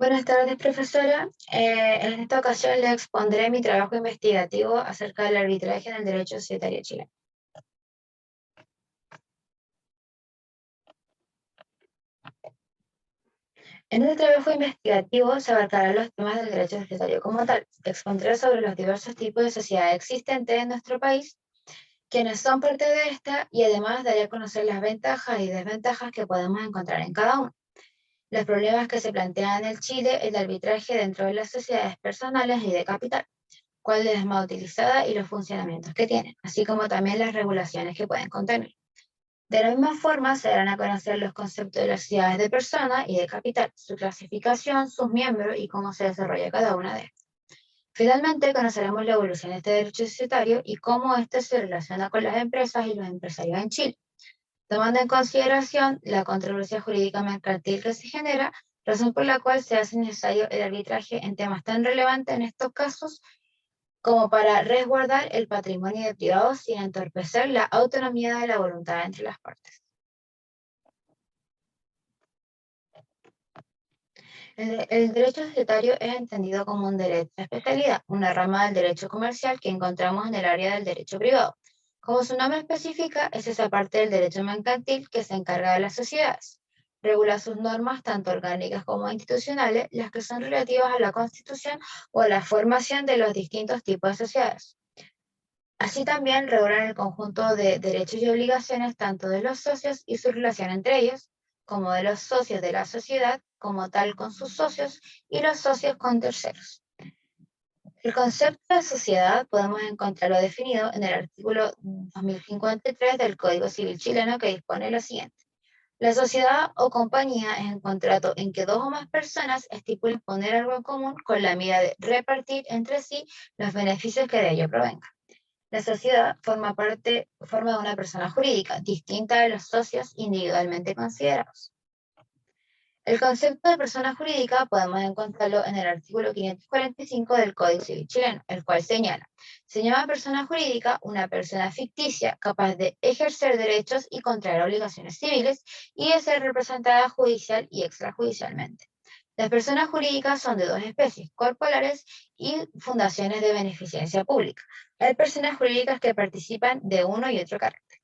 Buenas tardes, profesora. En esta ocasión le expondré mi trabajo investigativo acerca del arbitraje en el derecho societario chileno. En este trabajo investigativo se abarcarán los temas del derecho societario como tal. Expondré sobre los diversos tipos de sociedades existentes en nuestro país, quienes son parte de esta, y además daré a conocer las ventajas y desventajas que podemos encontrar en cada uno. Los problemas que se plantean en el Chile, el arbitraje dentro de las sociedades personales y de capital, cuál es más utilizada y los funcionamientos que tienen, así como también las regulaciones que pueden contener. De la misma forma, se darán a conocer los conceptos de las sociedades de persona y de capital, su clasificación, sus miembros y cómo se desarrolla cada una de estas. Finalmente, conoceremos la evolución de este derecho societario y cómo este se relaciona con las empresas y los empresarios en Chile, tomando en consideración la controversia jurídica mercantil que se genera, razón por la cual se hace necesario el arbitraje en temas tan relevantes en estos casos como para resguardar el patrimonio de privados sin entorpecer la autonomía de la voluntad entre las partes. El derecho societario es entendido como un derecho de especialidad, una rama del derecho comercial que encontramos en el área del derecho privado. Como su nombre especifica, es esa parte del derecho mercantil que se encarga de las sociedades. Regula sus normas, tanto orgánicas como institucionales, las que son relativas a la constitución o a la formación de los distintos tipos de sociedades. Así también regulan el conjunto de derechos y obligaciones tanto de los socios y su relación entre ellos, como de los socios de la sociedad como tal con sus socios y los socios con terceros. El concepto de sociedad podemos encontrarlo definido en el artículo 2053 del Código Civil chileno, que dispone lo siguiente. La sociedad o compañía es un contrato en que dos o más personas estipulan poner algo en común con la mira de repartir entre sí los beneficios que de ello provengan. La sociedad forma de una persona jurídica, distinta de los socios individualmente considerados. El concepto de persona jurídica podemos encontrarlo en el artículo 545 del Código Civil chileno, el cual señala: se llama persona jurídica una persona ficticia capaz de ejercer derechos y contraer obligaciones civiles y de ser representada judicial y extrajudicialmente. Las personas jurídicas son de dos especies, corporales y fundaciones de beneficencia pública. Hay personas jurídicas que participan de uno y otro carácter.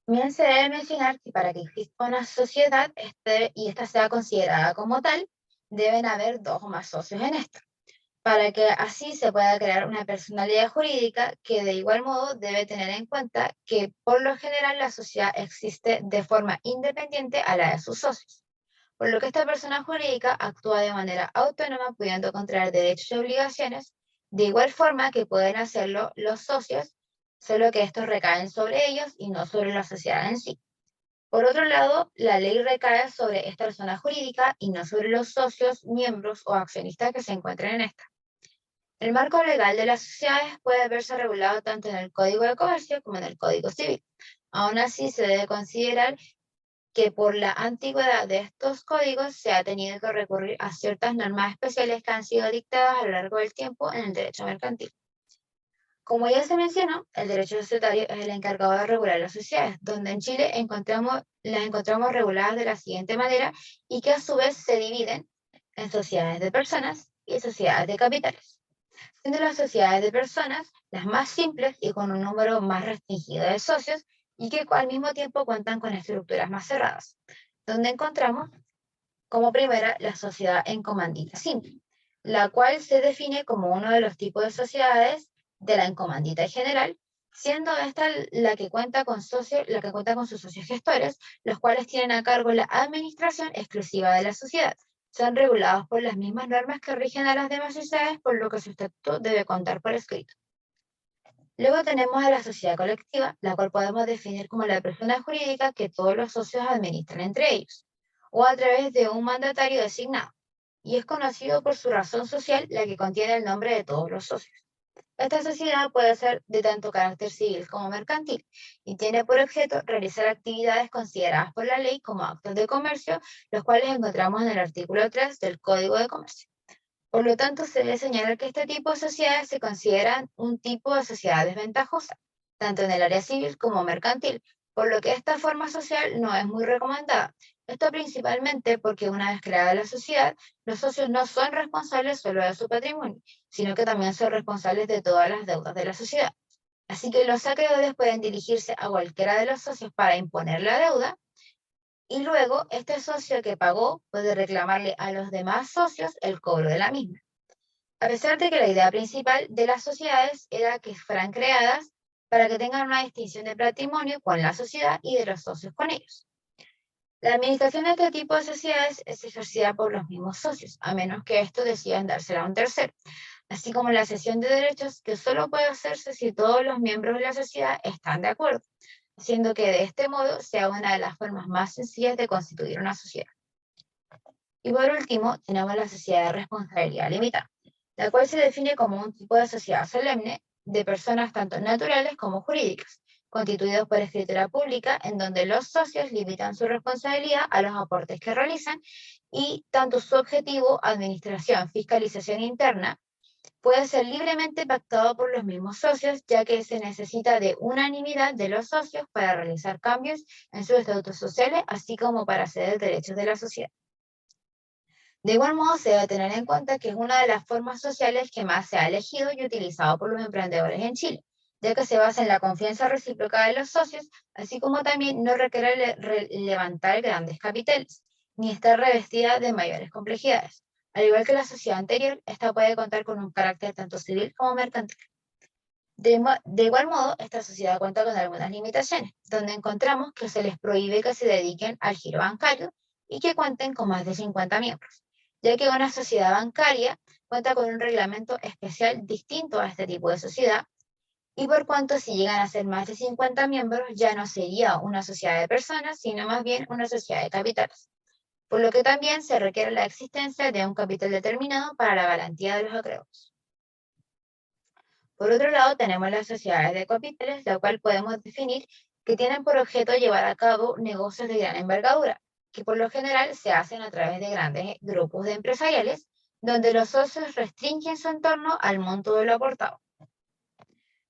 También se debe mencionar que para que exista una sociedad y esta sea considerada como tal, deben haber dos o más socios en esta, para que así se pueda crear una personalidad jurídica que de igual modo debe tener en cuenta que por lo general la sociedad existe de forma independiente a la de sus socios, por lo que esta persona jurídica actúa de manera autónoma pudiendo contraer derechos y obligaciones de igual forma que pueden hacerlo los socios, solo que estos recaen sobre ellos y no sobre la sociedad en sí. Por otro lado, la ley recae sobre esta persona jurídica y no sobre los socios, miembros o accionistas que se encuentren en esta. El marco legal de las sociedades puede verse regulado tanto en el Código de Comercio como en el Código Civil. Aún así, se debe considerar que por la antigüedad de estos códigos se ha tenido que recurrir a ciertas normas especiales que han sido dictadas a lo largo del tiempo en el derecho mercantil. Como ya se mencionó, el derecho societario es el encargado de regular las sociedades, donde en Chile las encontramos reguladas de la siguiente manera y que a su vez se dividen en sociedades de personas y sociedades de capitales, siendo las sociedades de personas las más simples y con un número más restringido de socios y que al mismo tiempo cuentan con estructuras más cerradas, donde encontramos como primera la sociedad en comandita simple, la cual se define como uno de los tipos de sociedades de la encomandita en general, siendo esta la que cuenta con sus socios gestores, los cuales tienen a cargo la administración exclusiva de la sociedad. Son regulados por las mismas normas que rigen a las demás sociedades, por lo que su estatuto debe contar por escrito. Luego tenemos a la sociedad colectiva, la cual podemos definir como la persona jurídica que todos los socios administran entre ellos, o a través de un mandatario designado, y es conocido por su razón social, la que contiene el nombre de todos los socios. Esta sociedad puede ser de tanto carácter civil como mercantil, y tiene por objeto realizar actividades consideradas por la ley como actos de comercio, los cuales encontramos en el artículo 3 del Código de Comercio. Por lo tanto, se debe señalar que este tipo de sociedades se consideran un tipo de sociedad desventajosa, tanto en el área civil como mercantil, por lo que esta forma social no es muy recomendada. Esto principalmente porque una vez creada la sociedad, los socios no son responsables solo de su patrimonio, sino que también son responsables de todas las deudas de la sociedad. Así que los acreedores pueden dirigirse a cualquiera de los socios para imponer la deuda y luego este socio que pagó puede reclamarle a los demás socios el cobro de la misma. A pesar de que la idea principal de las sociedades era que fueran creadas para que tengan una distinción de patrimonio con la sociedad y de los socios con ellos. La administración de este tipo de sociedades es ejercida por los mismos socios, a menos que estos decidan dársela a un tercero, así como la cesión de derechos que solo puede hacerse si todos los miembros de la sociedad están de acuerdo, haciendo que de este modo sea una de las formas más sencillas de constituir una sociedad. Y por último, tenemos la sociedad de responsabilidad limitada, la cual se define como un tipo de sociedad solemne de personas tanto naturales como jurídicas, constituidos por escritura pública, en donde los socios limitan su responsabilidad a los aportes que realizan y tanto su objetivo, administración, fiscalización interna, puede ser libremente pactado por los mismos socios, ya que se necesita de unanimidad de los socios para realizar cambios en sus estatutos sociales, así como para ceder derechos de la sociedad. De igual modo, se debe tener en cuenta que es una de las formas sociales que más se ha elegido y utilizado por los emprendedores en Chile, ya que se basa en la confianza recíproca de los socios, así como también no requiere levantar grandes capitales, ni estar revestida de mayores complejidades. Al igual que la sociedad anterior, esta puede contar con un carácter tanto civil como mercantil. De igual modo, esta sociedad cuenta con algunas limitaciones, donde encontramos que se les prohíbe que se dediquen al giro bancario y que cuenten con más de 50 miembros, ya que una sociedad bancaria cuenta con un reglamento especial distinto a este tipo de sociedad, y por cuanto si llegan a ser más de 50 miembros ya no sería una sociedad de personas, sino más bien una sociedad de capitales, por lo que también se requiere la existencia de un capital determinado para la garantía de los acreedores. Por otro lado, tenemos las sociedades de capitales, la cual podemos definir que tienen por objeto llevar a cabo negocios de gran envergadura, que por lo general se hacen a través de grandes grupos de empresariales, donde los socios restringen su entorno al monto de lo aportado.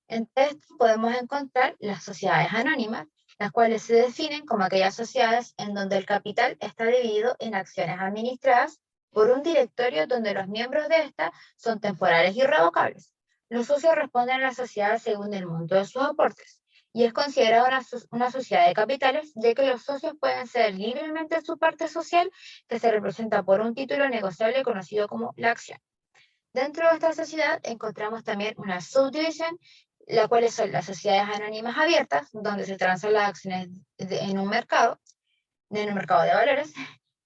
Entre estos podemos encontrar las sociedades anónimas, las cuales se definen como aquellas sociedades en donde el capital está dividido en acciones administradas por un directorio donde los miembros de esta son temporales y irrevocables. Los socios responden a la sociedad según el monto de sus aportes y es considerada una sociedad de capitales, ya que los socios pueden ceder libremente su parte social, que se representa por un título negociable conocido como la acción. Dentro de esta sociedad encontramos también una subdivisión, la cual son las sociedades anónimas abiertas, donde se transan las acciones en un mercado de valores,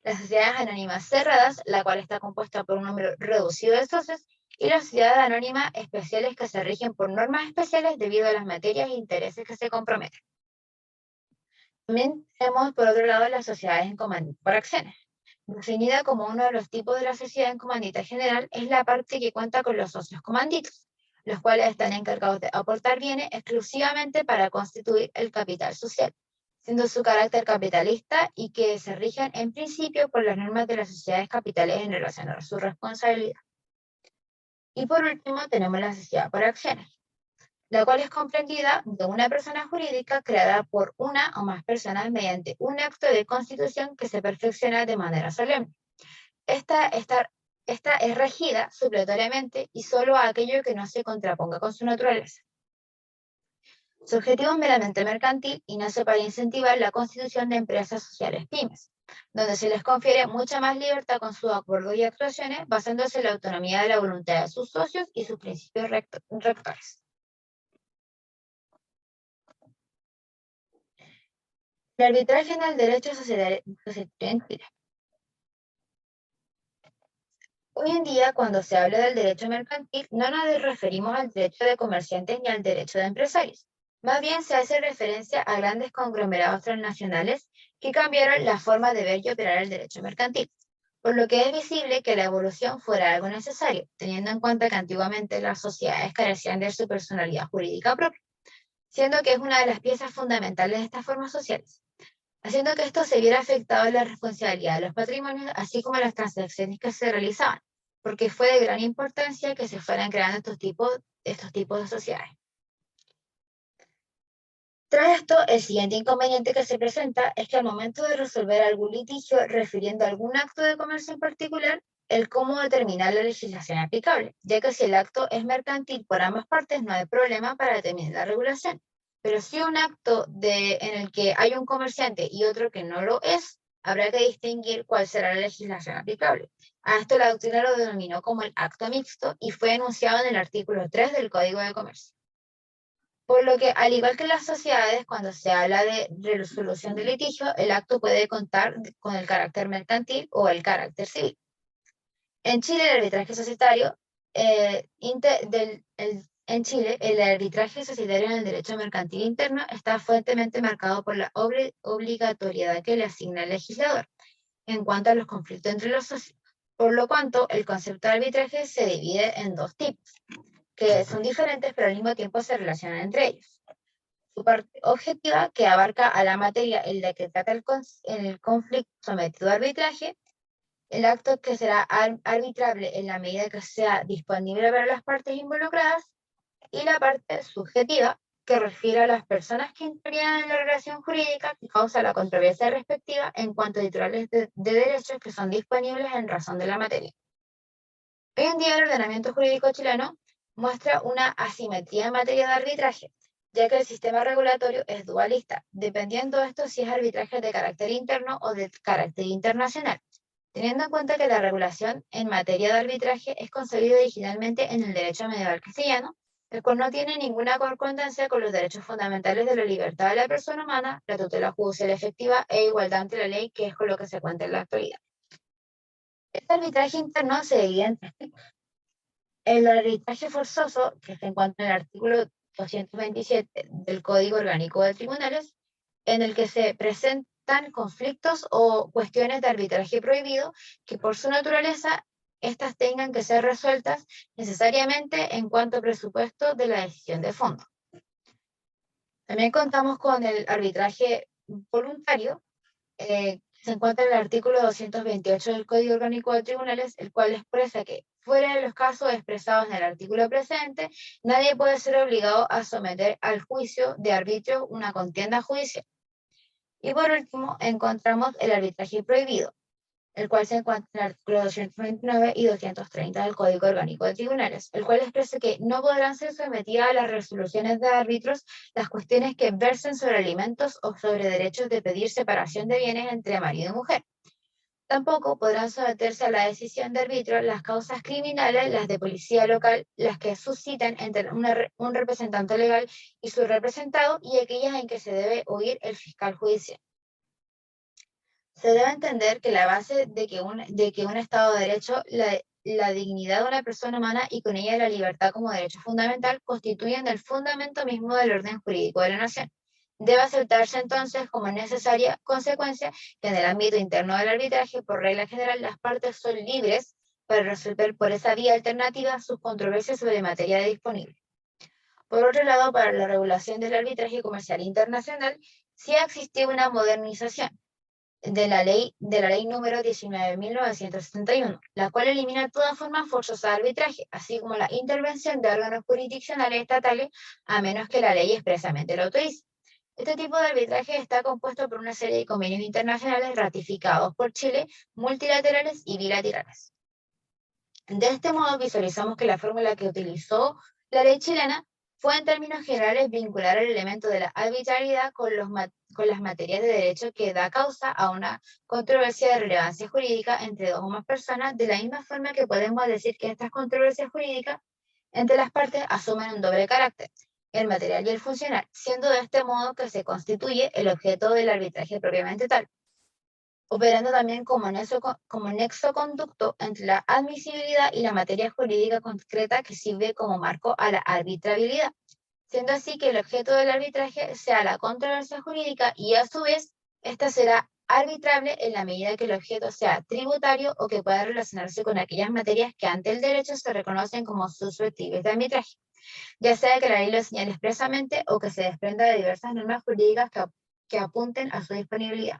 las sociedades anónimas cerradas, la cual está compuesta por un número reducido de socios, y las sociedades anónimas especiales que se rigen por normas especiales debido a las materias e intereses que se comprometen. También tenemos, por otro lado, las sociedades en comandita por acciones. Definida como uno de los tipos de la sociedad en comandita general, es la parte que cuenta con los socios comanditos, los cuales están encargados de aportar bienes exclusivamente para constituir el capital social, siendo su carácter capitalista y que se rigen en principio por las normas de las sociedades capitales en relación a su responsabilidad. Y por último, tenemos la sociedad por acciones, la cual es comprendida de una persona jurídica creada por una o más personas mediante un acto de constitución que se perfecciona de manera solemne. Esta, esta, esta es regida supletoriamente y solo a aquello que no se contraponga con su naturaleza. Su objetivo es meramente mercantil y nace para incentivar la constitución de empresas sociales pymes, donde se les confiere mucha más libertad con sus acuerdos y actuaciones basándose en la autonomía de la voluntad de sus socios y sus principios rectores. El arbitraje en el derecho societario en Chile. Hoy en día, cuando se habla del derecho mercantil, no nos referimos al derecho de comerciantes ni al derecho de empresarios. Más bien se hace referencia a grandes conglomerados transnacionales que cambiaron la forma de ver y operar el derecho mercantil, por lo que es visible que la evolución fuera algo necesario, teniendo en cuenta que antiguamente las sociedades carecían de su personalidad jurídica propia, siendo que es una de las piezas fundamentales de estas formas sociales, haciendo que esto se viera afectado en la responsabilidad de los patrimonios, así como las transacciones que se realizaban, porque fue de gran importancia que se fueran creando estos tipos de sociedades. Tras esto, el siguiente inconveniente que se presenta es que al momento de resolver algún litigio refiriendo a algún acto de comercio en particular, el cómo determinar la legislación aplicable, ya que si el acto es mercantil por ambas partes no hay problema para determinar la regulación. Pero si un acto en el que hay un comerciante y otro que no lo es, habrá que distinguir cuál será la legislación aplicable. A esto la doctrina lo denominó como el acto mixto y fue enunciado en el artículo 3 del Código de Comercio. Por lo que, al igual que en las sociedades, cuando se habla de resolución de litigio, el acto puede contar con el carácter mercantil o el carácter civil. En Chile, el arbitraje societario, en Chile, el arbitraje societario en el derecho mercantil interno está fuertemente marcado por la obligatoriedad que le asigna el legislador en cuanto a los conflictos entre los socios. Por lo cuanto, el concepto de arbitraje se divide en dos tipos, que son diferentes pero al mismo tiempo se relacionan entre ellos. Su parte objetiva, que abarca a la materia en la que trata el conflicto sometido a arbitraje, el acto que será arbitrable en la medida que sea disponible para las partes involucradas, y la parte subjetiva, que refiere a las personas que intervienen en la relación jurídica que causa la controversia respectiva en cuanto a titulares de derechos que son disponibles en razón de la materia. Hoy en día el ordenamiento jurídico chileno muestra una asimetría en materia de arbitraje, ya que el sistema regulatorio es dualista, dependiendo de esto si es arbitraje de carácter interno o de carácter internacional, teniendo en cuenta que la regulación en materia de arbitraje es concebida originalmente en el derecho medieval castellano, el cual no tiene ninguna concordancia con los derechos fundamentales de la libertad de la persona humana, la tutela judicial efectiva e igualdad ante la ley, que es con lo que se cuenta en la actualidad. Este arbitraje interno se divide en tres tipos. El arbitraje forzoso, que se encuentra en el artículo 227 del Código Orgánico de Tribunales, en el que se presentan conflictos o cuestiones de arbitraje prohibido que por su naturaleza estas tengan que ser resueltas necesariamente en cuanto a presupuesto de la decisión de fondo. También contamos con el arbitraje voluntario, se encuentra en el artículo 228 del Código Orgánico de Tribunales, el cual expresa que, fuera de los casos expresados en el artículo presente, nadie puede ser obligado a someter al juicio de arbitrio una contienda judicial. Y por último, encontramos el arbitraje prohibido, el cual se encuentra en el artículo 229 y 230 del Código Orgánico de Tribunales, el cual expresa que no podrán ser sometidas a las resoluciones de árbitros las cuestiones que versen sobre alimentos o sobre derechos de pedir separación de bienes entre marido y mujer. Tampoco podrán someterse a la decisión de arbitrio las causas criminales, las de policía local, las que suscitan entre un representante legal y su representado, y aquellas en que se debe oír el fiscal judicial. Se debe entender que la base de que un Estado de Derecho, la dignidad de una persona humana y con ella la libertad como derecho fundamental constituyen el fundamento mismo del orden jurídico de la nación. Debe aceptarse entonces como necesaria consecuencia que en el ámbito interno del arbitraje, por regla general, las partes son libres para resolver por esa vía alternativa sus controversias sobre materia disponible. Por otro lado, para la regulación del arbitraje comercial internacional, sí ha existido una modernización de la ley número 19.971, la cual elimina toda forma forzosa de arbitraje, así como la intervención de órganos jurisdiccionales estatales, a menos que la ley expresamente lo autorice. Este tipo de arbitraje está compuesto por una serie de convenios internacionales ratificados por Chile, multilaterales y bilaterales. De este modo visualizamos que la fórmula que utilizó la ley chilena fue en términos generales vincular el elemento de la arbitrariedad con las materias de derecho que da causa a una controversia de relevancia jurídica entre dos o más personas, de la misma forma que podemos decir que estas controversias jurídicas entre las partes asumen un doble carácter, el material y el funcional, siendo de este modo que se constituye el objeto del arbitraje propiamente tal, operando también como nexo conducto entre la admisibilidad y la materia jurídica concreta que sirve como marco a la arbitrabilidad, siendo así que el objeto del arbitraje sea la controversia jurídica y a su vez ésta será arbitrable en la medida que el objeto sea tributario o que pueda relacionarse con aquellas materias que ante el derecho se reconocen como susceptibles de arbitraje, ya sea que la ley lo señale expresamente o que se desprenda de diversas normas jurídicas que apunten a su disponibilidad.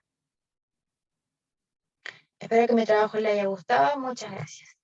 Espero que mi trabajo le haya gustado. Muchas gracias.